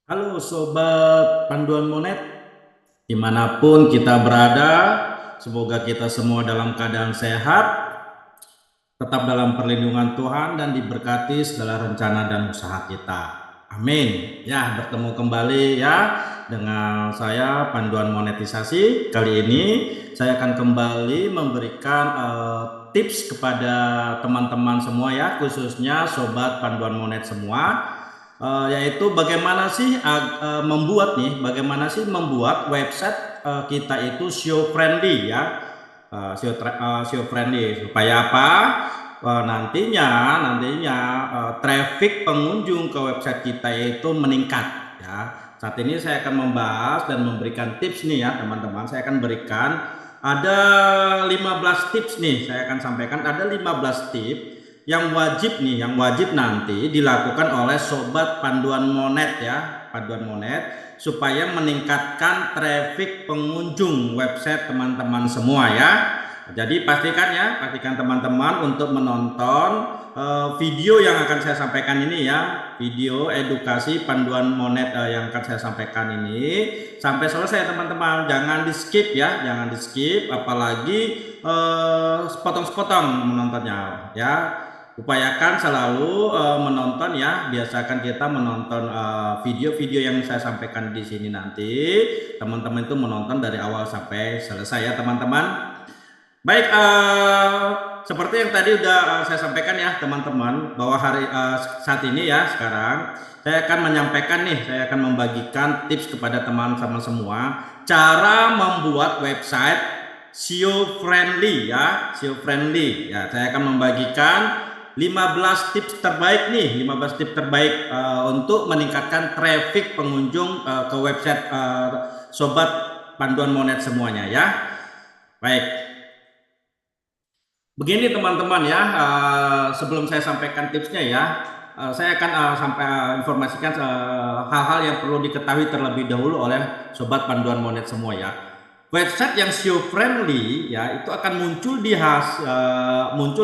Halo Sobat Panduan Monet, dimanapun kita berada, semoga kita semua dalam keadaan sehat, tetap dalam perlindungan Tuhan dan diberkati segala rencana dan usaha kita. Amin. Ya, bertemu kembali ya dengan saya Panduan Monetisasi. Kali ini saya akan kembali memberikan tips kepada teman-teman semua ya, khususnya Sobat Panduan Monet semua. Yaitu bagaimana sih bagaimana sih membuat website kita itu SEO friendly ya, SEO friendly supaya apa? Nantinya traffic pengunjung ke website kita itu meningkat ya. Saat ini saya akan membahas dan memberikan tips nih ya teman-teman. Saya akan berikan ada 15 tips nih. Saya akan sampaikan ada 15 tips yang wajib nanti dilakukan oleh Sobat Panduan Monet ya, Panduan Monet, supaya meningkatkan traffic pengunjung website teman-teman semua ya. Jadi pastikan teman-teman untuk menonton video yang akan saya sampaikan ini ya, video edukasi Panduan Monet yang akan saya sampaikan ini sampai selesai teman-teman. Jangan di skip ya, jangan di skip, apalagi sepotong-sepotong menontonnya ya. Upayakan selalu menonton ya, biasakan kita menonton video-video yang saya sampaikan di sini nanti. Teman-teman itu menonton dari awal sampai selesai ya teman-teman. Baik, seperti yang tadi udah saya sampaikan ya teman-teman, bahwa saat ini ya sekarang saya akan membagikan tips kepada teman-teman semua cara membuat website SEO friendly ya, SEO friendly ya. Saya akan membagikan 15 tips terbaik nih, 15 tips terbaik untuk meningkatkan traffic pengunjung ke website Sobat Panduan Monet semuanya ya. Baik. Begini teman-teman ya, sebelum saya sampaikan tipsnya ya, saya akan informasikan hal-hal yang perlu diketahui terlebih dahulu oleh Sobat Panduan Monet semua ya. Website yang SEO friendly ya itu akan muncul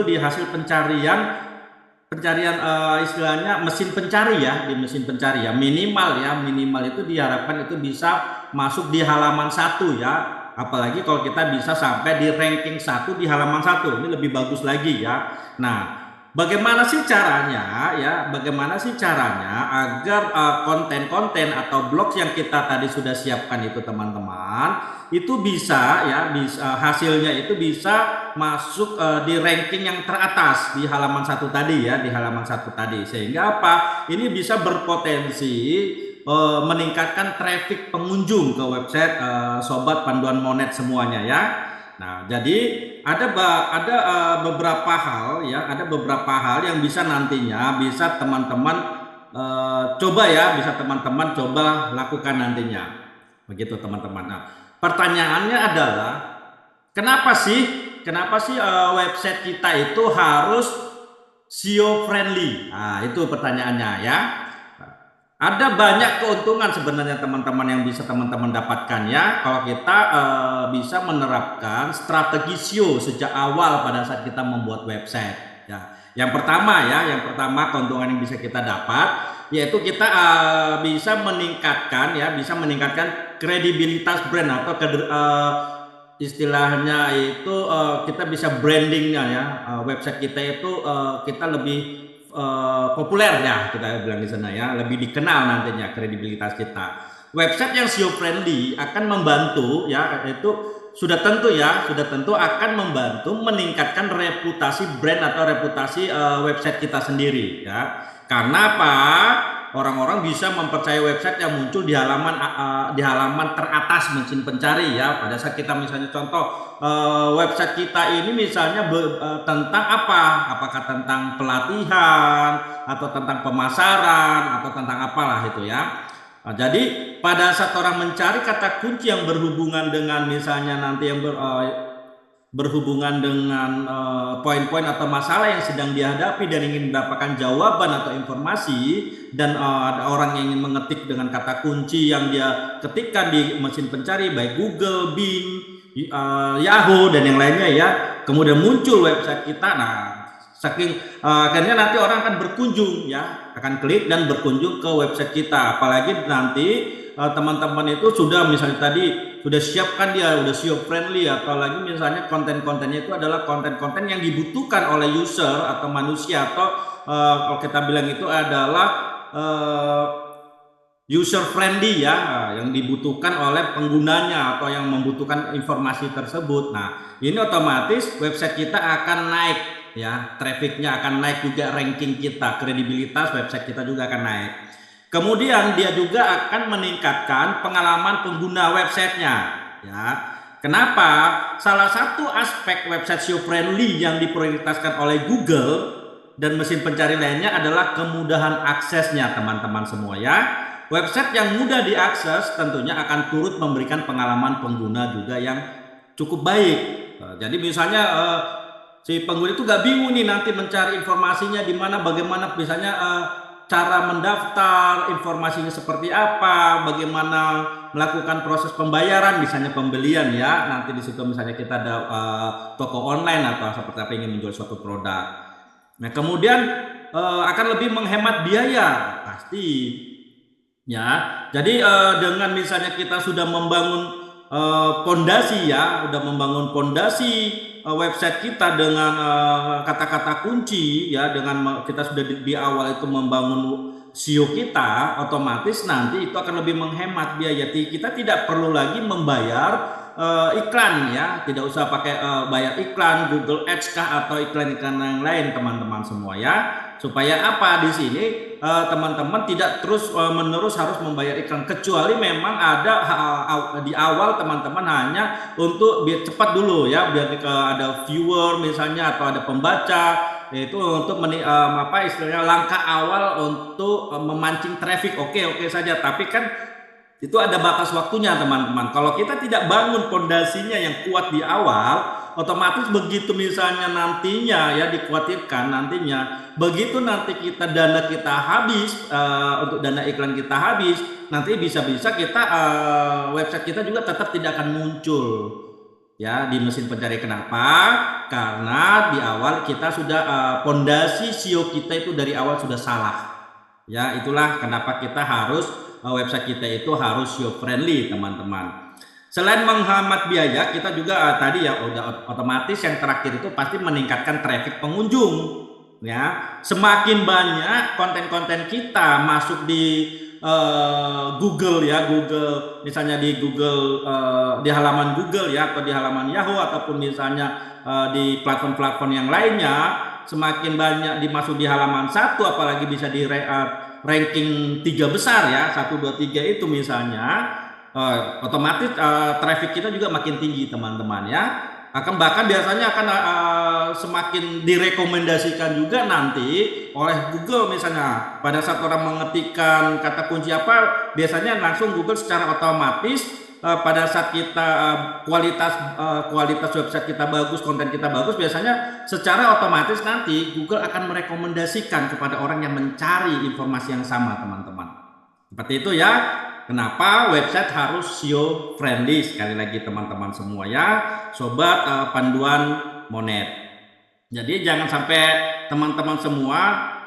di hasil pencarian istilahnya mesin pencari ya, di mesin pencari ya, minimal itu diharapkan itu bisa masuk di halaman 1 ya. Apalagi kalau kita bisa sampai di ranking 1 di halaman 1, ini lebih bagus lagi ya. Nah, bagaimana sih caranya ya? Bagaimana sih caranya agar konten-konten atau blog yang kita tadi sudah siapkan itu teman-teman itu bisa ya, hasilnya itu bisa masuk di ranking yang teratas di halaman 1 tadi ya, di halaman 1 tadi. Sehingga apa? Ini bisa berpotensi meningkatkan traffic pengunjung ke website Sobat Panduan Monet semuanya ya. Nah, jadi ada beberapa hal yang bisa nantinya bisa teman-teman coba lakukan nantinya. Begitu teman-teman. Nah, pertanyaannya adalah kenapa sih website kita itu harus SEO friendly? Nah, itu pertanyaannya ya. Ada banyak keuntungan sebenarnya teman-teman yang bisa teman-teman dapatkan ya kalau kita bisa menerapkan strategi SEO sejak awal pada saat kita membuat website ya. Yang pertama keuntungan yang bisa kita dapat yaitu kita bisa meningkatkan kredibilitas brand atau istilahnya itu kita bisa brandingnya ya, website kita itu kita lebih populer ya, kita bilang di sana ya, lebih dikenal nantinya kredibilitas kita. Website yang SEO friendly akan membantu ya, itu sudah tentu akan membantu meningkatkan reputasi brand atau reputasi website kita sendiri ya. Karena apa? Orang-orang bisa mempercayai website yang muncul di halaman teratas mesin pencari ya. Pada saat kita misalnya contoh website kita ini misalnya tentang apa? Apakah tentang pelatihan atau tentang pemasaran atau tentang apalah itu ya. Nah, jadi pada saat orang mencari kata kunci yang berhubungan dengan misalnya nanti berhubungan dengan poin-poin atau masalah yang sedang dihadapi dan ingin mendapatkan jawaban atau informasi, dan ada orang yang ingin mengetik dengan kata kunci yang dia ketikkan di mesin pencari baik Google, Bing, Yahoo dan yang lainnya ya, kemudian muncul website kita. Nah, akhirnya nanti orang akan berkunjung ya, akan klik dan berkunjung ke website kita. Apalagi nanti teman-teman itu sudah misalnya tadi sudah siapkan dia, udah SEO friendly, apalagi misalnya konten-kontennya itu adalah konten-konten yang dibutuhkan oleh user atau manusia, atau kalau kita bilang itu adalah user friendly ya, yang dibutuhkan oleh penggunanya atau yang membutuhkan informasi tersebut. Nah, ini otomatis website kita akan naik ya, trafficnya akan naik juga, ranking kita, kredibilitas website kita juga akan naik. Kemudian dia juga akan meningkatkan pengalaman pengguna websitenya ya. Kenapa? Salah satu aspek website SEO friendly yang diprioritaskan oleh Google dan mesin pencari lainnya adalah kemudahan aksesnya, teman-teman semua ya. Website yang mudah diakses tentunya akan turut memberikan pengalaman pengguna juga yang cukup baik. Jadi misalnya si pengguna itu gak bingung nih nanti mencari informasinya di mana, bagaimana misalnya cara mendaftar, informasinya seperti apa, bagaimana melakukan proses pembayaran, misalnya pembelian ya. Nanti di situ misalnya kita ada toko online atau seperti apa, ingin menjual suatu produk. Nah, kemudian akan lebih menghemat biaya pasti ya. Jadi dengan misalnya kita sudah membangun pondasi ya, udah membangun pondasi website kita dengan kata-kata kunci ya, dengan kita sudah di awal itu membangun SEO kita, otomatis nanti itu akan lebih menghemat biaya. Kita tidak perlu lagi membayar iklan ya, tidak usah pakai bayar iklan Google Ads kah atau iklan-iklan yang lain, teman-teman semua ya. Supaya apa di sini teman-teman tidak terus menerus harus membayar iklan, kecuali memang ada di awal teman-teman hanya untuk biar cepat dulu ya, biar ada viewer misalnya atau ada pembaca, yaitu untuk apa istilahnya langkah awal untuk memancing traffic. Oke saja, tapi kan itu ada batas waktunya, teman-teman. Kalau kita tidak bangun pondasinya yang kuat di awal, otomatis begitu misalnya nantinya ya, dikhawatirkan nantinya begitu nanti dana kita habis, untuk dana iklan kita habis, nanti bisa-bisa kita website kita juga tetap tidak akan muncul ya di mesin pencari. Kenapa? Karena di awal kita sudah pondasi SEO kita itu dari awal sudah salah ya. Itulah kenapa kita harus website kita itu harus SEO friendly, teman-teman. Selain menghemat biaya, kita juga tadi ya udah otomatis yang terakhir itu pasti meningkatkan traffic pengunjung ya. Semakin banyak konten-konten kita masuk di Google ya, Google misalnya di Google, di halaman Google ya, atau di halaman Yahoo, ataupun misalnya di platform-platform yang lainnya, semakin banyak dimasuk di halaman satu, apalagi bisa di ranking 3 besar ya, 1, 2, 3 itu misalnya, otomatis traffic kita juga makin tinggi, teman-teman ya. Akan bahkan biasanya akan semakin direkomendasikan juga nanti oleh Google. Misalnya pada saat orang mengetikkan kata kunci apa, biasanya langsung Google secara otomatis pada saat kita kualitas website kita bagus, konten kita bagus, biasanya secara otomatis nanti Google akan merekomendasikan kepada orang yang mencari informasi yang sama, teman-teman. Seperti itu ya. Kenapa website harus SEO friendly? Sekali lagi teman-teman semua ya, sobat panduan monet. Jadi jangan sampai teman-teman semua,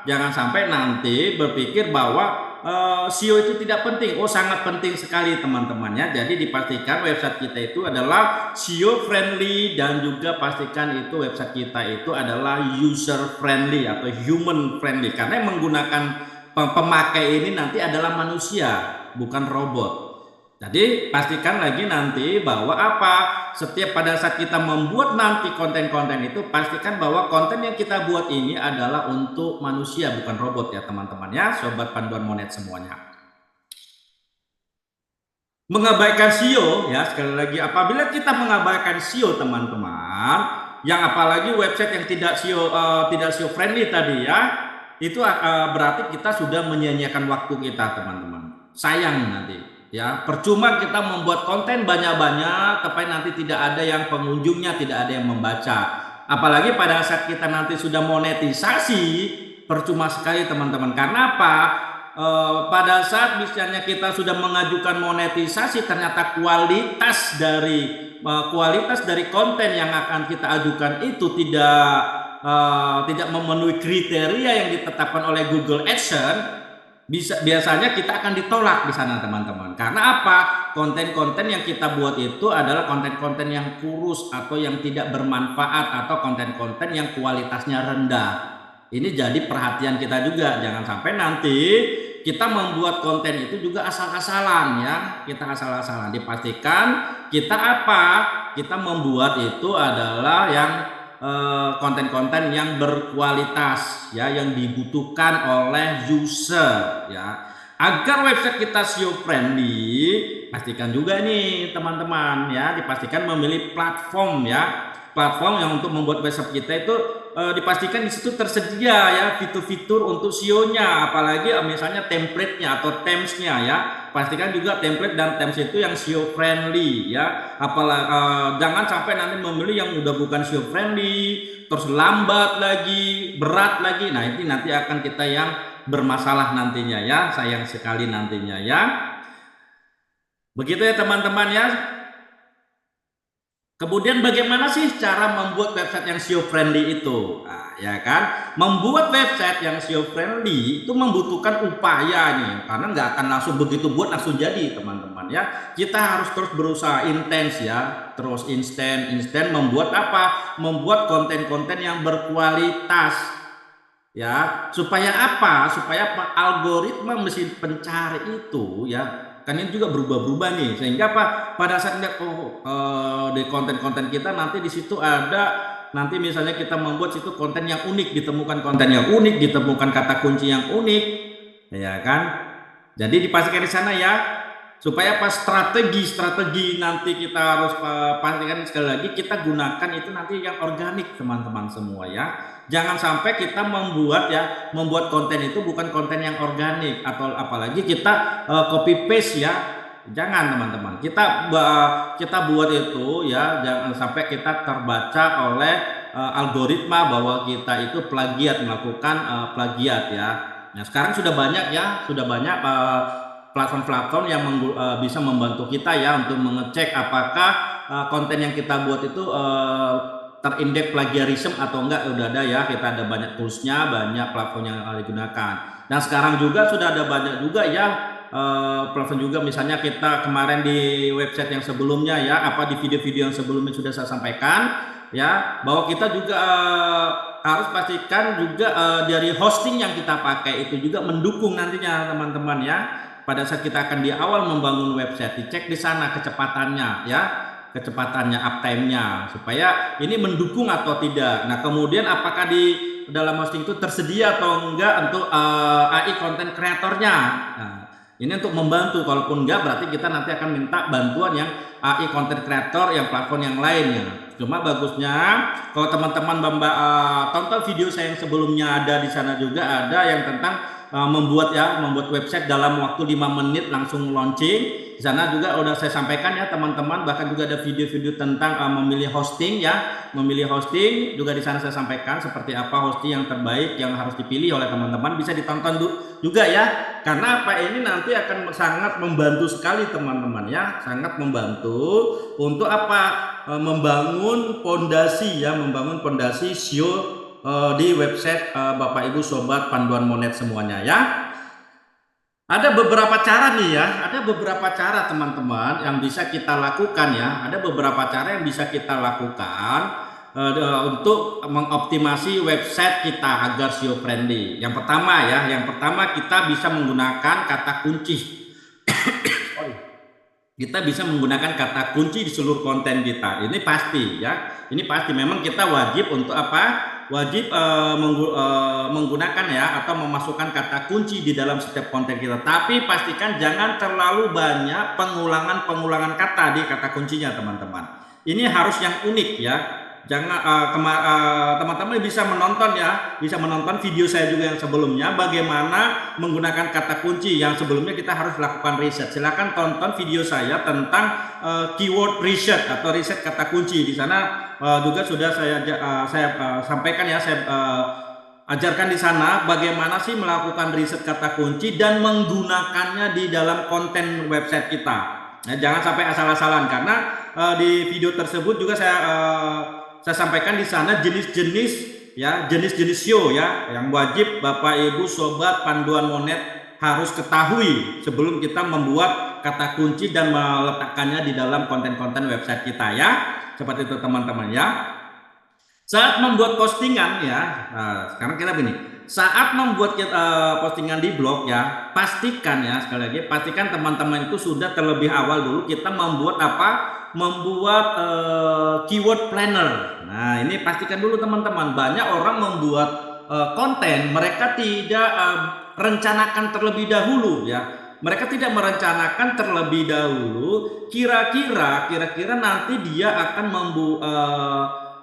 jangan sampai nanti berpikir bahwa SEO itu tidak penting. Oh, sangat penting sekali, teman-teman ya. Jadi dipastikan website kita itu adalah SEO friendly, dan juga pastikan itu website kita itu adalah user friendly atau human friendly, karena yang menggunakan pemakai ini nanti adalah manusia, bukan robot. Jadi pastikan lagi nanti bahwa setiap pada saat kita membuat nanti konten-konten itu, pastikan bahwa konten yang kita buat ini adalah untuk manusia, bukan robot ya, teman-teman ya, sobat panduan monet semuanya. Mengabaikan SEO ya, sekali lagi apabila kita mengabaikan SEO, teman-teman, yang apalagi website yang tidak SEO friendly tadi ya, itu berarti kita sudah menyia-nyiakan waktu kita, teman-teman. Sayang nanti ya, percuma kita membuat konten banyak-banyak tapi nanti tidak ada yang pengunjungnya, tidak ada yang membaca. Apalagi pada saat kita nanti sudah monetisasi, percuma sekali, teman-teman. Karena apa? Pada saat misalnya kita sudah mengajukan monetisasi, ternyata kualitas dari konten yang akan kita ajukan itu tidak tidak memenuhi kriteria yang ditetapkan oleh Google AdSense, biasanya kita akan ditolak di sana teman-teman. Karena apa? Konten-konten yang kita buat itu adalah konten-konten yang kurus atau yang tidak bermanfaat atau konten-konten yang kualitasnya rendah. Ini jadi perhatian kita juga, jangan sampai nanti kita membuat konten itu juga asal-asalan ya. Kita asal-asalan, dipastikan kita apa? Kita membuat itu adalah yang konten-konten yang berkualitas ya, yang dibutuhkan oleh user ya. Agar website kita SEO friendly, pastikan juga nih teman-teman ya, dipastikan memilih platform ya. Platform yang untuk membuat website kita itu dipastikan di situ tersedia ya fitur-fitur untuk SEO-nya, apalagi misalnya template-nya atau themes-nya ya. Pastikan juga template dan themes itu yang SEO friendly ya. Apalagi jangan sampai nanti memilih yang udah bukan SEO friendly, terus lambat lagi, berat lagi. Nah, ini nanti akan kita yang bermasalah nantinya ya, sayang sekali nantinya ya. Begitu ya teman-teman ya. Kemudian bagaimana sih cara membuat website yang SEO friendly itu? Nah, ya kan, membuat website yang SEO friendly itu membutuhkan upaya nih, karena nggak akan langsung begitu buat langsung jadi teman-teman ya. Kita harus terus berusaha intens ya, terus instan membuat apa? Membuat konten-konten yang berkualitas ya. Supaya apa? Supaya algoritma mesin pencari itu ya, kan ini juga berubah-berubah nih, sehingga apa, pada saat lihat di konten-konten kita nanti di situ ada, nanti misalnya kita membuat situ konten yang unik, ditemukan konten yang unik, ditemukan kata kunci yang unik ya kan. Jadi dipastikan di sana ya, supaya pas strategi nanti kita harus pastikan sekali lagi kita gunakan itu nanti yang organik teman-teman semua ya. Jangan sampai kita membuat konten itu bukan konten yang organik, atau apalagi kita copy paste ya. Jangan teman-teman, kita buat itu ya, jangan sampai kita terbaca oleh algoritma bahwa kita itu melakukan plagiat ya. Nah, sekarang sudah banyak platform-platform yang bisa membantu kita ya untuk mengecek apakah konten yang kita buat itu terindeks plagiarisme atau enggak. Udah ada ya, kita ada banyak toolsnya, banyak platform yang digunakan. Dan sekarang juga sudah ada banyak juga ya platform juga, misalnya kita kemarin di website yang sebelumnya ya, di video-video yang sebelumnya sudah saya sampaikan ya, bahwa kita juga harus pastikan juga dari hosting yang kita pakai itu juga mendukung nantinya teman-teman ya. Pada saat kita akan di awal membangun website, dicek di sana kecepatannya ya, uptime-nya, supaya ini mendukung atau tidak. Nah, kemudian apakah di dalam hosting itu tersedia atau enggak untuk AI content kreatornya. Nah, ini untuk membantu. Kalaupun enggak, berarti kita nanti akan minta bantuan yang AI content creator yang platform yang lainnya. Cuma bagusnya kalau teman-teman tonton video saya yang sebelumnya, ada di sana juga ada yang tentang membuat website dalam waktu 5 menit langsung launching. Di sana juga udah saya sampaikan ya teman-teman, bahkan juga ada video-video tentang memilih hosting ya, juga di sana saya sampaikan seperti apa hosting yang terbaik yang harus dipilih oleh teman-teman. Bisa ditonton juga ya, karena apa, ini nanti akan sangat membantu sekali teman-teman ya, sangat membantu untuk membangun pondasi SEO di website Bapak Ibu Sobat Panduan Monet semuanya ya. Ada beberapa cara nih ya, teman-teman yang bisa kita lakukan ya. Ada beberapa cara yang bisa kita lakukan untuk mengoptimasi website kita agar SEO friendly. Yang pertama kita bisa menggunakan kata kunci. Kita bisa menggunakan kata kunci di seluruh konten kita. Ini pasti ya. Ini pasti, memang kita wajib untuk menggunakan ya, atau memasukkan kata kunci di dalam setiap konten kita. Tapi pastikan jangan terlalu banyak pengulangan kata di kata kuncinya teman-teman. Ini harus yang unik ya. Jangan teman-teman bisa menonton video saya juga yang sebelumnya, bagaimana menggunakan kata kunci. Yang sebelumnya kita harus lakukan riset. Silakan tonton video saya tentang keyword research atau riset kata kunci. Di sana juga sudah saya sampaikan ya, saya ajarkan di sana bagaimana sih melakukan riset kata kunci dan menggunakannya di dalam konten website kita. Nah, jangan sampai asal-asalan, karena di video tersebut juga saya sampaikan di sana jenis-jenis ya jenis-jenis SEO ya yang wajib Bapak Ibu Sobat Panduan Monet harus ketahui sebelum kita membuat kata kunci dan meletakkannya di dalam konten-konten website kita ya. Seperti itu teman-teman ya. Saat membuat postingan ya, sekarang kita begini, saat membuat postingan di blog ya, pastikan ya, sekali lagi pastikan teman-teman itu sudah terlebih awal dulu kita membuat apa? Membuat keyword planner. Nah ini pastikan dulu teman-teman, banyak orang membuat konten mereka tidak rencanakan terlebih dahulu ya. Mereka tidak merencanakan terlebih dahulu kira-kira nanti dia akan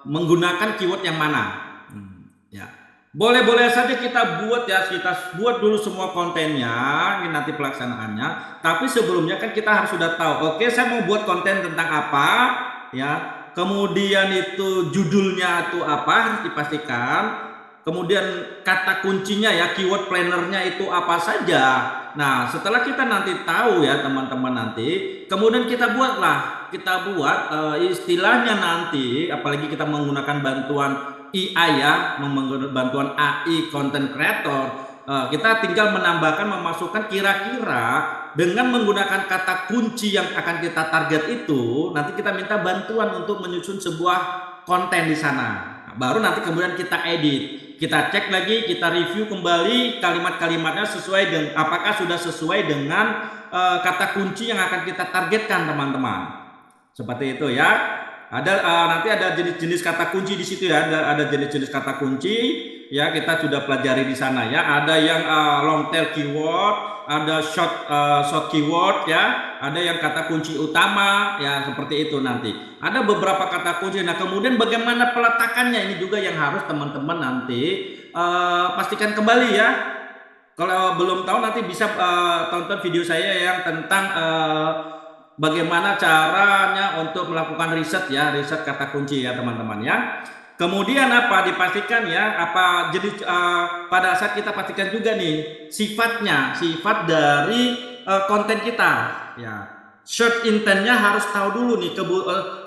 menggunakan keyword yang mana. Ya. Boleh-boleh saja kita buat ya, kita buat dulu semua kontennya, ini nanti pelaksanaannya. Tapi sebelumnya kan kita harus sudah tahu, oke saya mau buat konten tentang apa, ya. Kemudian itu judulnya itu apa harus dipastikan. Kemudian kata kuncinya ya, keyword plannernya itu apa saja. Nah setelah kita nanti tahu ya teman-teman nanti, kemudian kita buat istilahnya nanti, apalagi kita menggunakan bantuan AI ya, menggunakan bantuan AI content creator, kita tinggal menambahkan, memasukkan kira-kira dengan menggunakan kata kunci yang akan kita target itu, nanti kita minta bantuan untuk menyusun sebuah konten di sana. Nah, baru nanti kemudian kita edit, kita cek lagi, kita review kembali kalimat-kalimatnya sesuai dengan apakah sudah sesuai dengan kata kunci yang akan kita targetkan teman-teman. Seperti itu ya. Ada nanti ada jenis-jenis kata kunci di situ ya. Ada jenis-jenis kata kunci ya, kita sudah pelajari di sana ya. Ada yang long tail keyword, ada short keyword ya. Ada yang kata kunci utama ya, seperti itu nanti. Ada beberapa kata kunci. Nah, kemudian bagaimana peletakannya ini juga yang harus teman-teman nanti pastikan kembali ya. Kalau belum tahu nanti bisa tonton video saya yang tentang bagaimana caranya untuk melakukan riset ya, riset kata kunci ya teman-teman ya. Kemudian apa dipastikan ya, apa jadi pada saat kita pastikan juga nih sifat dari konten kita ya. Search intentnya harus tahu dulu nih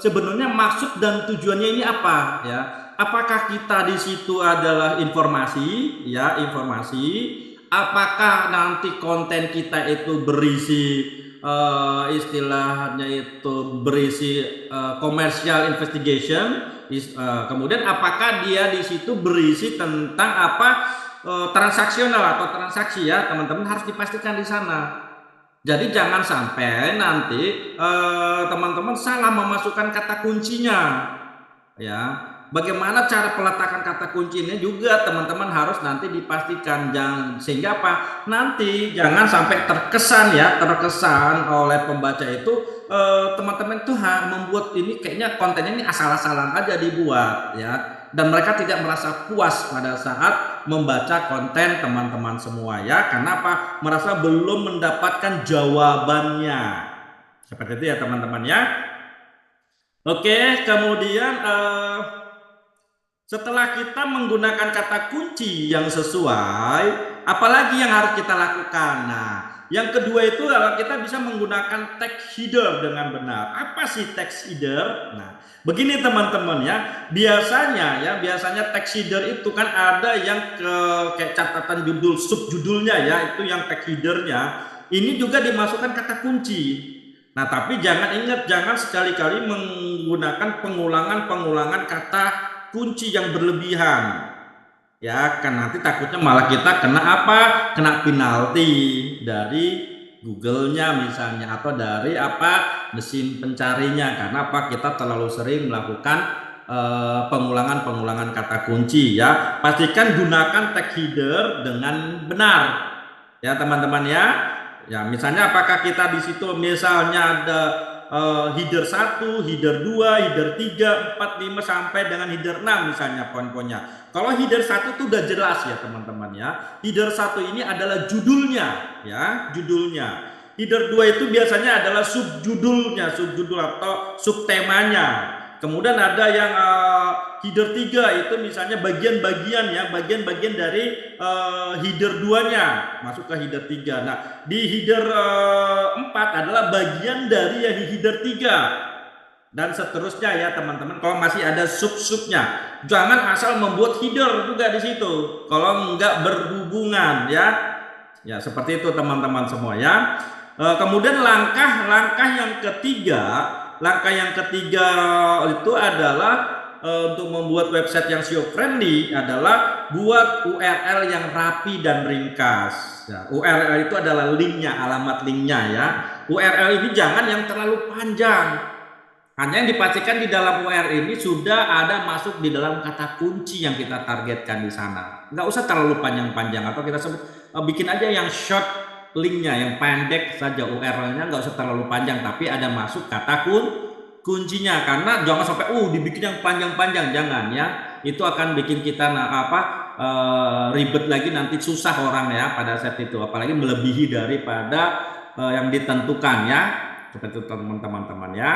sebenarnya maksud dan tujuannya ini apa ya. Apakah kita di situ adalah informasi ya, informasi. Apakah nanti konten kita itu berisi istilahnya itu berisi commercial investigation, kemudian apakah dia di situ berisi tentang apa transaksional atau transaksi ya teman-teman, harus dipastikan di sana. Jadi jangan sampai nanti teman-teman salah memasukkan kata kuncinya ya. Bagaimana cara peletakan kata kuncinya juga teman-teman harus nanti dipastikan, sehingga apa, nanti jangan sampai terkesan oleh pembaca itu teman-teman tuh membuat ini kayaknya kontennya ini asal-asalan aja dibuat ya, dan mereka tidak merasa puas pada saat membaca konten teman-teman semua ya. Karena apa? Merasa belum mendapatkan jawabannya. Seperti itu ya teman-teman ya. Oke, kemudian setelah kita menggunakan kata kunci yang sesuai, apalagi yang harus kita lakukan? Nah, yang kedua itu adalah kita bisa menggunakan tag header dengan benar. Apa sih tag header? Nah, begini teman-teman ya. Biasanya tag header itu kan ada yang kayak catatan judul, subjudulnya ya, itu yang tag headernya. Ini juga dimasukkan kata kunci. Nah, tapi jangan sekali-kali menggunakan pengulangan kata kunci yang berlebihan ya, kan nanti takutnya malah kita kena apa, kena penalti dari Google-nya misalnya, atau dari apa mesin pencarinya, karena apa, kita terlalu sering melakukan pengulangan kata kunci ya. Pastikan gunakan tag header dengan benar ya teman-teman ya. Ya misalnya apakah kita di situ misalnya ada header 1, header 2, header 3, 4, 5 sampai dengan header 6 misalnya poin-poinnya. Kalau header 1 itu udah jelas ya teman-teman ya. Header 1 ini adalah judulnya ya, judulnya. Header 2 itu biasanya adalah subjudul atau subtemanya. Kemudian ada yang header 3 itu misalnya bagian-bagian dari header 2-nya masuk ke header 3. Nah, di header 4 adalah bagian dari yang di header 3 dan seterusnya ya teman-teman, kalau masih ada sub-subnya. jangan asal membuat header juga di situ kalau nggak berhubungan ya. Ya, seperti itu teman-teman semua ya. Kemudian langkah yang ketiga itu adalah untuk membuat website yang SEO friendly adalah buat URL yang rapi dan ringkas. Ya, URL itu adalah linknya, alamat linknya ya. URL ini jangan yang terlalu panjang. Hanya yang dipastikan di dalam URL ini sudah ada masuk di dalam kata kunci yang kita targetkan di sana. Nggak usah terlalu panjang-panjang, atau kita sebut bikin aja yang short linknya, yang pendek saja URL-nya, nggak usah terlalu panjang, tapi ada masuk kata kuncinya. Karena jangan sampai dibikin yang panjang-panjang, jangan ya. Itu akan bikin kita ribet lagi, nanti susah orang ya pada saat itu, apalagi melebihi daripada yang ditentukan ya. Seperti itu teman-teman ya.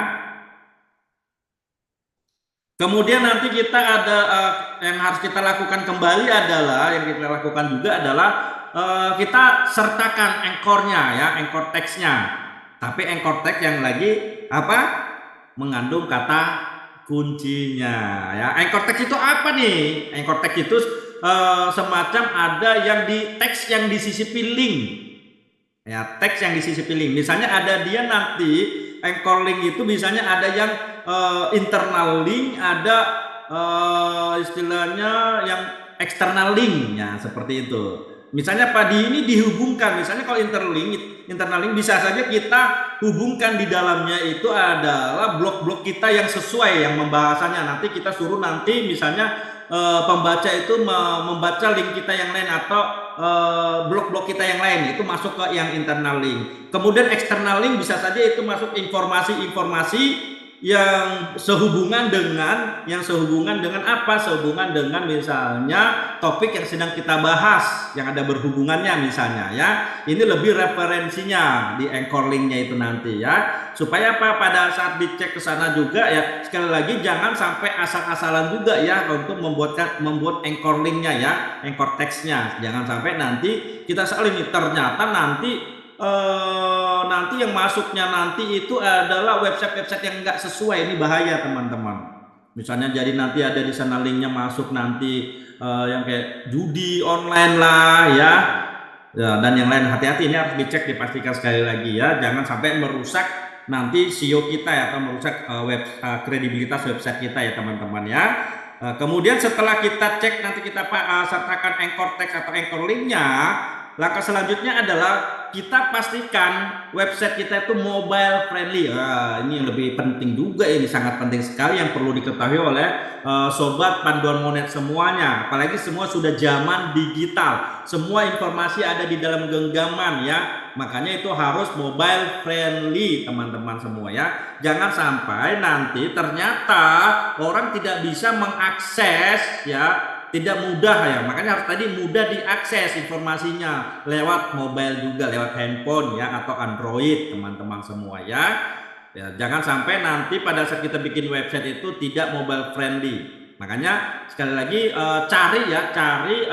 Kemudian nanti kita ada yang harus kita lakukan kembali adalah, yang kita lakukan juga adalah kita sertakan anchor-nya ya, anchor text-nya. Tapi anchor text yang lagi mengandung kata kuncinya ya. Anchor text itu apa nih? Anchor text itu semacam ada yang di teks yang disisipi link. Ya, teks yang disisipi link. Misalnya ada dia nanti anchor link itu misalnya ada yang internal link, ada istilahnya yang external link ya, seperti itu. Misalnya padi ini dihubungkan, misalnya kalau internal link bisa saja kita hubungkan di dalamnya itu adalah blok-blok kita yang sesuai yang pembahasannya. Nanti kita suruh nanti misalnya pembaca itu membaca link kita yang lain atau blok-blok kita yang lain, itu masuk ke yang internal link. Kemudian external link bisa saja itu masuk informasi-informasi yang sehubungan dengan apa? Sehubungan dengan misalnya topik yang sedang kita bahas, yang ada berhubungannya misalnya ya. Ini lebih referensinya di anchor linknya itu nanti ya. Supaya apa? Pada saat dicek ke sana juga ya, sekali lagi jangan sampai asal-asalan juga ya untuk membuat anchor linknya ya, anchor text-nya. Jangan sampai nanti kita salah ini, ternyata nanti yang masuknya nanti itu adalah website-website yang enggak sesuai. Ini bahaya teman-teman. Misalnya jadi nanti ada di sana linknya masuk nanti yang kayak judi online lah ya, dan yang lain. Hati-hati, ini harus dicek, dipastikan sekali lagi ya, jangan sampai merusak nanti SEO kita ya, atau merusak kredibilitas website kita ya teman-teman ya. Kemudian setelah kita cek, nanti kita sertakan anchor text atau anchor linknya. Langkah selanjutnya adalah kita pastikan website kita itu mobile friendly. Ini yang lebih penting juga, ini sangat penting sekali yang perlu diketahui oleh sobat panduan monet semuanya. Apalagi semua sudah zaman digital, semua informasi ada di dalam genggaman ya. Makanya itu harus mobile friendly teman-teman semua ya. Jangan sampai nanti ternyata orang tidak bisa mengakses ya, tidak mudah ya. Makanya harus tadi mudah diakses informasinya lewat mobile juga, lewat handphone ya, atau Android teman-teman semua ya. Ya, jangan sampai nanti pada saat kita bikin website itu tidak mobile friendly. Makanya sekali lagi cari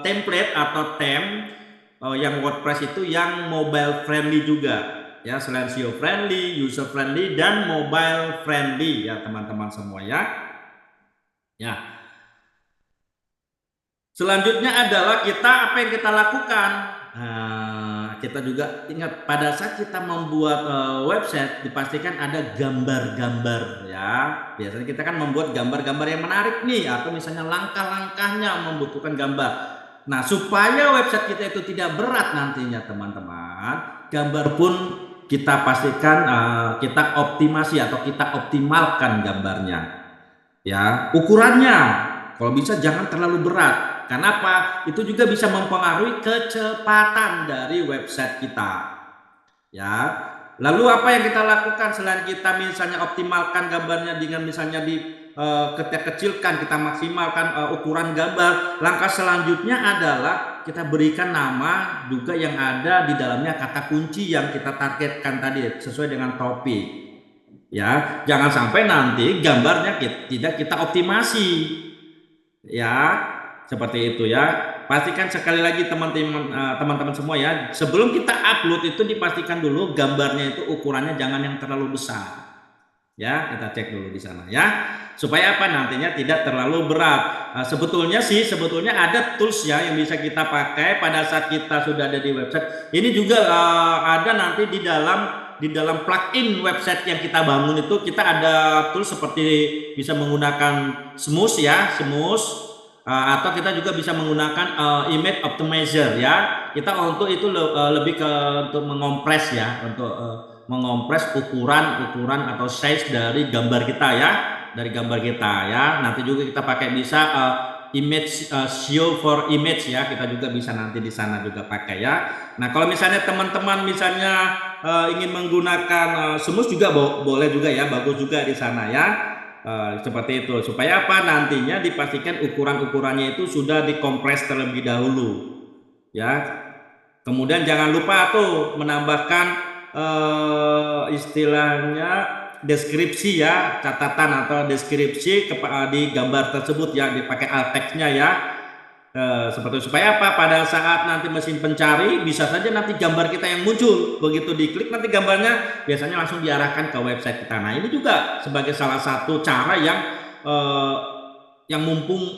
template atau theme yang WordPress itu yang mobile friendly juga ya, selain SEO friendly, user friendly, dan mobile friendly ya teman-teman semua ya. Ya. Selanjutnya adalah apa yang kita lakukan. Kita juga ingat pada saat kita membuat website dipastikan ada gambar-gambar ya. Biasanya kita kan membuat gambar-gambar yang menarik nih, atau misalnya langkah-langkahnya membutuhkan gambar. Nah, supaya website kita itu tidak berat nantinya teman-teman, gambar pun kita pastikan kita optimasi atau kita optimalkan gambarnya. Ya, ukurannya kalau bisa jangan terlalu berat. Kenapa? Itu juga bisa mempengaruhi kecepatan dari website kita. Ya. Lalu apa yang kita lakukan selain kita misalnya optimalkan gambarnya dengan misalnya kecilkan, kita maksimalkan ukuran gambar. Langkah selanjutnya adalah kita berikan nama juga yang ada di dalamnya kata kunci yang kita targetkan tadi sesuai dengan topik. Ya, jangan sampai nanti gambarnya tidak kita optimasi. Ya. Seperti itu ya. Pastikan sekali lagi teman-teman semua ya, sebelum kita upload itu dipastikan dulu gambarnya itu ukurannya jangan yang terlalu besar. Ya, kita cek dulu di sana ya. Supaya apa? Nantinya tidak terlalu berat. Sebetulnya ada tools ya yang bisa kita pakai pada saat kita sudah ada di website. Ini juga ada nanti di dalam plugin website yang kita bangun itu kita ada tools seperti bisa menggunakan Smoosh ya, Smoosh. Atau kita juga bisa menggunakan image optimizer ya. Kita untuk itu lebih ke untuk mengompres ya, untuk mengompres ukuran atau size dari gambar kita ya, nanti juga kita pakai bisa image show for image ya, kita juga bisa nanti di sana juga pakai ya. Nah kalau misalnya teman-teman misalnya ingin menggunakan Smoosh juga boleh juga ya, bagus juga di sana ya. Seperti itu, supaya apa? Nantinya dipastikan ukuran-ukurannya itu sudah dikompres terlebih dahulu ya. Kemudian jangan lupa tuh menambahkan istilahnya deskripsi ya, catatan atau deskripsi di gambar tersebut ya, dipakai alt text-nya ya. Seperti itu. Supaya apa? Pada saat nanti mesin pencari bisa saja nanti gambar kita yang muncul, begitu diklik nanti gambarnya biasanya langsung diarahkan ke website kita. Nah ini juga sebagai salah satu cara yang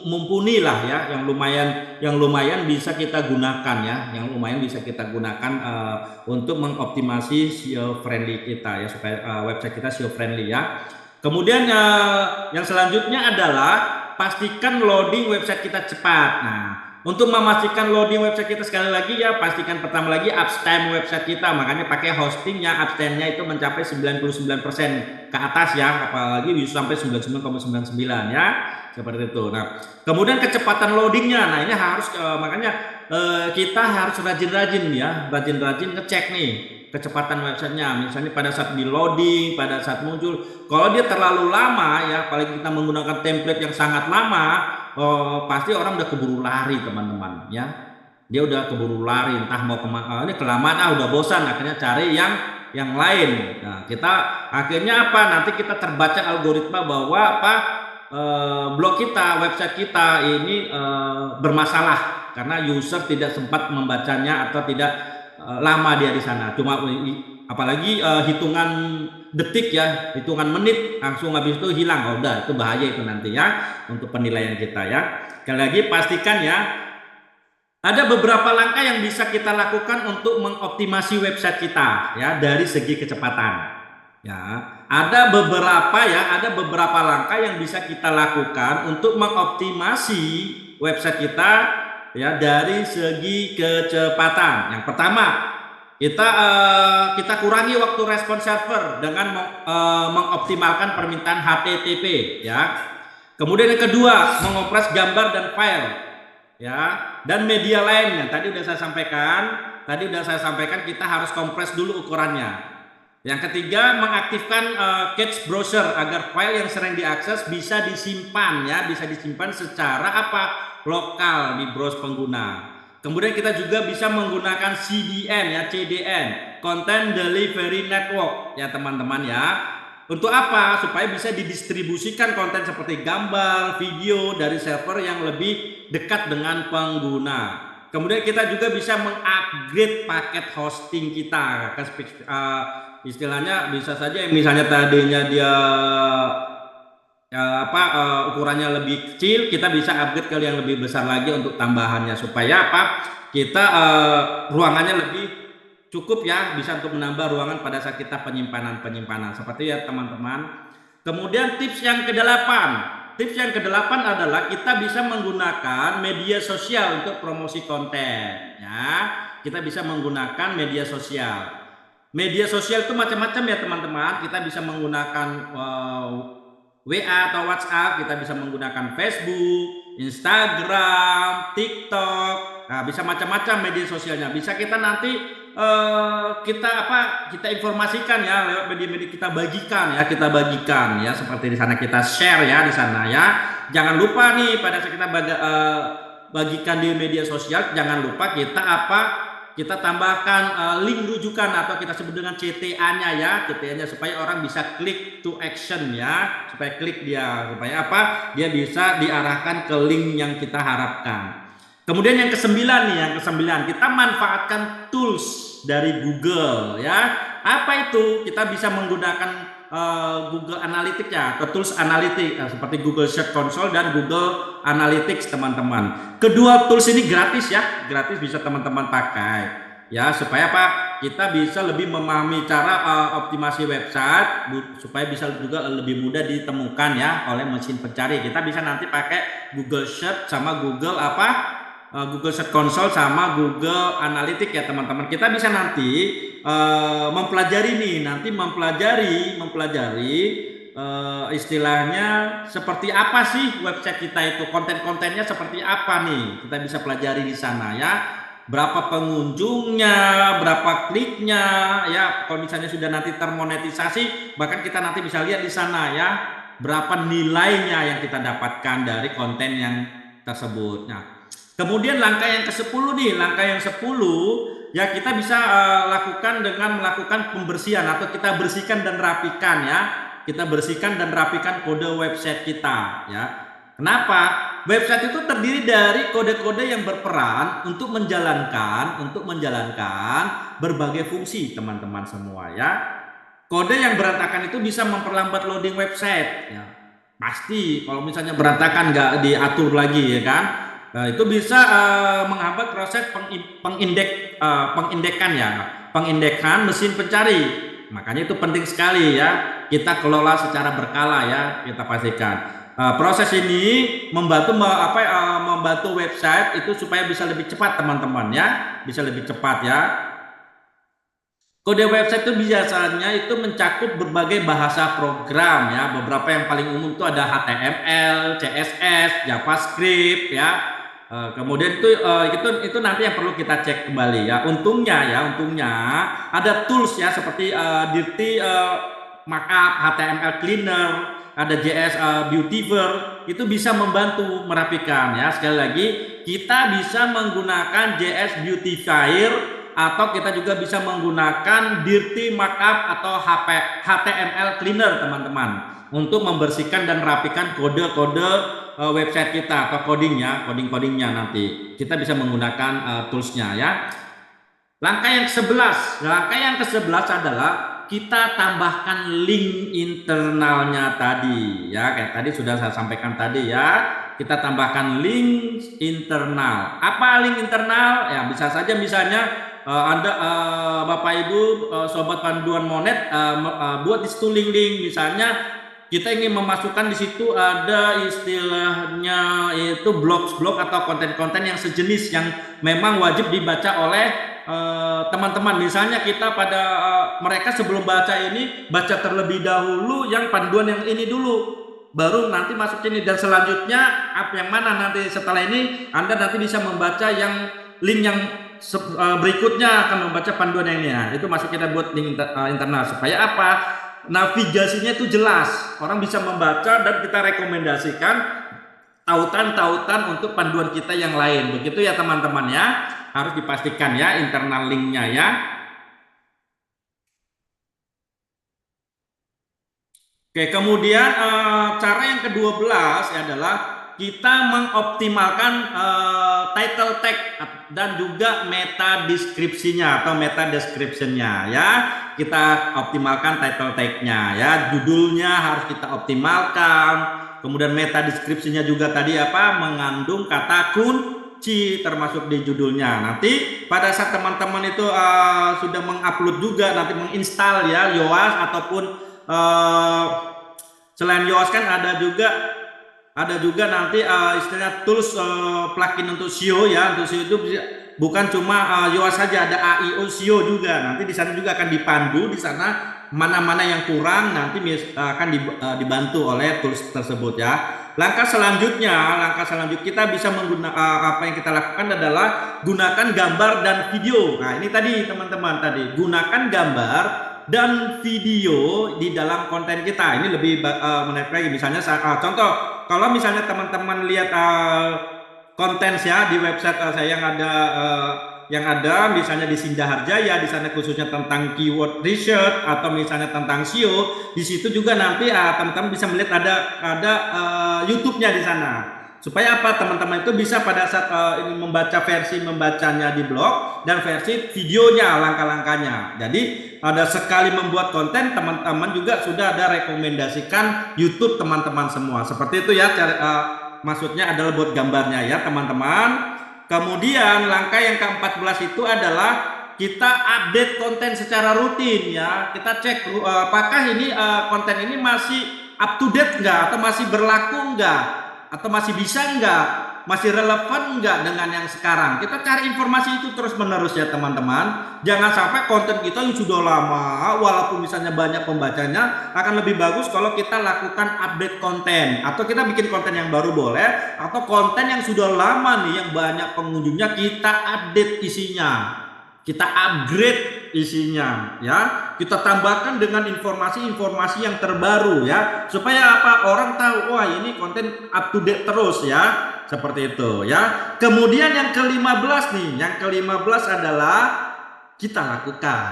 mumpuni lah ya, yang lumayan bisa kita gunakan ya, untuk mengoptimasi SEO friendly kita ya, supaya website kita SEO friendly ya. Kemudian yang selanjutnya adalah pastikan loading website kita cepat. Nah, untuk memastikan loading website kita sekali lagi ya, pastikan pertama lagi uptime website kita. Makanya pakai hostingnya, uptime-nya itu mencapai 99% ke atas ya, apalagi bisa sampai 99,99 ya, seperti itu. Nah, kemudian kecepatan loadingnya. Nah, ini harus makanya kita harus rajin-rajin ya, rajin-rajin ngecek nih kecepatan websitenya. Misalnya pada saat di loading, pada saat muncul, kalau dia terlalu lama ya, apalagi kita menggunakan template yang sangat lama, pasti orang udah keburu lari teman-teman ya. Dia udah keburu lari, entah mau kemana, ini kelamaan udah bosan, akhirnya cari yang lain. Nah, kita akhirnya apa? Nanti kita terbaca algoritma bahwa blog kita, website kita ini bermasalah karena user tidak sempat membacanya atau tidak lama dia di sana. Cuma apalagi hitungan detik ya, hitungan menit langsung habis itu hilang. Udah itu bahaya itu nanti ya untuk penilaian kita ya. Sekali lagi pastikan ya, ada beberapa langkah yang bisa kita lakukan untuk mengoptimasi website kita ya dari segi kecepatan. Ya, ada beberapa langkah yang bisa kita lakukan untuk mengoptimasi website kita ya dari segi kecepatan. Yang pertama, kita kurangi waktu respon server dengan mengoptimalkan permintaan HTTP ya. Kemudian yang kedua, mengompres gambar dan file ya, dan media lainnya. Tadi udah saya sampaikan kita harus kompres dulu ukurannya. Yang ketiga, mengaktifkan cache browser agar file yang sering diakses bisa disimpan ya, secara lokal di browser pengguna. Kemudian kita juga bisa menggunakan CDN ya, CDN, Content Delivery Network ya teman-teman ya. Untuk apa? Supaya bisa didistribusikan konten seperti gambar, video dari server yang lebih dekat dengan pengguna. Kemudian kita juga bisa mengupgrade paket hosting kita. Istilahnya bisa saja misalnya tadinya dia ukurannya lebih kecil, kita bisa upgrade ke yang lebih besar lagi untuk tambahannya, supaya kita ruangannya lebih cukup ya, bisa untuk menambah ruangan pada saat kita penyimpanan seperti ya teman-teman. Kemudian tips yang ke-8 adalah kita bisa menggunakan media sosial untuk promosi konten ya. Kita bisa menggunakan media sosial itu macam-macam ya teman-teman. Kita bisa menggunakan WA atau WhatsApp, kita bisa menggunakan Facebook, Instagram, TikTok. Nah, bisa macam-macam media sosialnya. Bisa kita nanti kita informasikan ya lewat media-media, kita bagikan ya, seperti di sana kita share ya di sana ya. Jangan lupa nih pada saat kita bagikan di media sosial, jangan lupa kita tambahkan link rujukan atau kita sebut dengan CTA-nya supaya orang bisa klik to action ya, supaya dia bisa diarahkan ke link yang kita harapkan. Kemudian yang ke-9, kita manfaatkan tools dari Google ya. Apa itu? Kita bisa menggunakan Google Analytics ya, atau tools analitik seperti Google Search Console dan Google Analytics teman-teman. Kedua tools ini gratis ya, gratis bisa teman-teman pakai ya, supaya apa? Kita bisa lebih memahami cara optimasi website supaya bisa juga lebih mudah ditemukan ya oleh mesin pencari. Kita bisa nanti pakai Google Search sama Google Google Search Console sama Google Analytics ya teman-teman. Kita bisa nanti mempelajari istilahnya seperti apa sih website kita itu, konten-kontennya seperti apa nih, kita bisa pelajari di sana ya, berapa pengunjungnya, berapa kliknya ya, kalau misalnya sudah nanti termonetisasi bahkan kita nanti bisa lihat di sana ya, berapa nilainya yang kita dapatkan dari konten yang tersebut. Nah, kemudian langkah yang ke-10 nih, langkah yang 10 ya, kita bisa lakukan dengan melakukan pembersihan atau kita bersihkan dan rapikan ya. Kita bersihkan dan rapikan kode website kita ya. Kenapa? Website itu terdiri dari kode-kode yang berperan untuk menjalankan berbagai fungsi teman-teman semua ya. Kode yang berantakan itu bisa memperlambat loading website ya. Pasti kalau misalnya berantakan nggak diatur lagi ya kan. Nah, itu bisa menghambat proses pengindekan mesin pencari. Makanya itu penting sekali ya, kita kelola secara berkala ya, kita pastikan. Proses ini membantu website itu supaya bisa lebih cepat teman-teman ya, bisa lebih cepat ya. Kode website itu biasanya itu mencakup berbagai bahasa program ya. Beberapa yang paling umum itu ada HTML, CSS, JavaScript ya. Kemudian itu nanti yang perlu kita cek kembali ya. Untungnya ada tools ya seperti Dirty Markup, HTML Cleaner, ada JS Beautifier, itu bisa membantu merapikan ya. Sekali lagi, kita bisa menggunakan JS Beautifier atau kita juga bisa menggunakan Dirty Markup atau HTML Cleaner teman-teman, untuk membersihkan dan merapikan kode-kode website kita atau codingnya nanti. Kita bisa menggunakan toolsnya ya. Langkah yang ke-11 adalah kita tambahkan link internalnya tadi ya, kayak tadi sudah saya sampaikan tadi ya. Kita tambahkan link internal. Apa link internal? Ya bisa saja misalnya Anda Bapak Ibu sobat panduan monet buat di situ link misalnya kita ingin memasukkan di situ ada istilahnya itu blog atau konten-konten yang sejenis yang memang wajib dibaca oleh teman-teman. Misalnya kita pada mereka sebelum baca ini baca terlebih dahulu yang panduan yang ini dulu, baru nanti masuk ini, dan selanjutnya apa yang mana nanti setelah ini Anda nanti bisa membaca yang link yang berikutnya akan membaca panduan yang ini. Nah, itu masuk kita buat link internal supaya apa? Navigasinya itu jelas, orang bisa membaca dan kita rekomendasikan tautan-tautan untuk panduan kita yang lain. Begitu ya teman-teman ya, harus dipastikan ya internal linknya ya. Oke, kemudian cara yang ke-12 adalah kita mengoptimalkan title tag dan juga meta deskripsinya atau meta descriptionnya ya. Kita optimalkan title tag-nya ya, judulnya harus kita optimalkan. Kemudian meta deskripsinya juga tadi mengandung kata kunci termasuk di judulnya. Nanti pada saat teman-teman itu sudah mengupload juga, nanti menginstal ya Yoast ataupun selain Yoast kan ada juga nanti istilahnya tools plugin untuk SEO ya. Untuk SEO itu bukan cuma Yoast saja, ada AIO SEO juga. Nanti di sana juga akan dipandu di sana mana-mana yang kurang, nanti akan dibantu oleh tools tersebut ya. Langkah selanjutnya kita bisa menggunakan apa yang kita lakukan adalah gunakan gambar dan video. Nah, ini tadi teman-teman gunakan gambar dan video di dalam konten kita. Ini lebih menarik lagi. Misalnya contoh, kalau misalnya teman-teman lihat konten ya di website saya yang ada misalnya di Sindaharjaya, di sana khususnya tentang keyword research atau misalnya tentang SEO, di situ juga nanti teman-teman bisa melihat ada YouTube-nya di sana. Supaya apa? Teman-teman itu bisa pada saat ini membaca versi membacanya di blog dan versi videonya langkah-langkahnya. Jadi ada sekali membuat konten, teman-teman juga sudah ada rekomendasikan YouTube teman-teman semua. Seperti itu ya, maksudnya adalah buat gambarnya ya teman-teman. Kemudian langkah yang ke-14 itu adalah kita update konten secara rutin ya. Kita cek apakah ini konten ini masih up to date enggak, atau masih berlaku enggak, atau masih bisa enggak, masih relevan enggak dengan yang sekarang. Kita cari informasi itu terus menerus ya teman-teman. Jangan sampai konten kita yang sudah lama, walaupun misalnya banyak pembacanya, akan lebih bagus kalau kita lakukan update konten, atau kita bikin konten yang baru boleh, atau konten yang sudah lama nih yang banyak pengunjungnya kita update isinya, kita upgrade isinya ya, kita tambahkan dengan informasi-informasi yang terbaru ya, supaya apa, orang tahu wah ini konten up to date terus ya, seperti itu ya. Kemudian yang ke-15 nih, yang ke-15 adalah kita lakukan.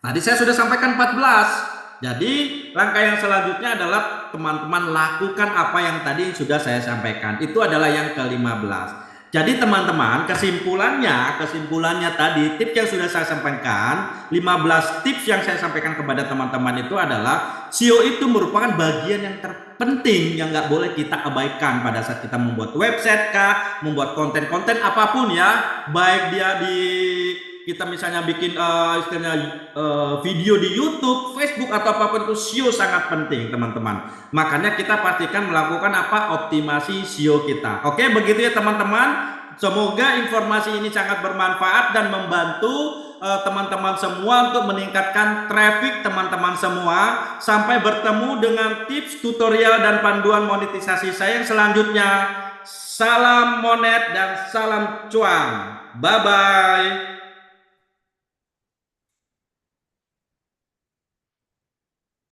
Tadi saya sudah sampaikan 14. Jadi langkah yang selanjutnya adalah teman-teman lakukan apa yang tadi sudah saya sampaikan. Itu adalah yang ke-15. Jadi teman-teman, kesimpulannya tadi, tips yang sudah saya sampaikan, 15 tips yang saya sampaikan kepada teman-teman itu adalah SEO itu merupakan bagian yang terpenting yang nggak boleh kita abaikan pada saat kita membuat website kah, membuat konten-konten apapun ya, baik dia di kita misalnya bikin video di YouTube, Facebook atau apapun itu, SEO sangat penting teman-teman. Makanya kita pastikan melakukan apa, optimasi SEO kita. Oke, begitu ya teman-teman. Semoga informasi ini sangat bermanfaat dan membantu teman-teman semua untuk meningkatkan traffic teman-teman semua. Sampai bertemu dengan tips, tutorial, dan panduan monetisasi saya yang selanjutnya. Salam monet dan salam cuan. Bye-bye.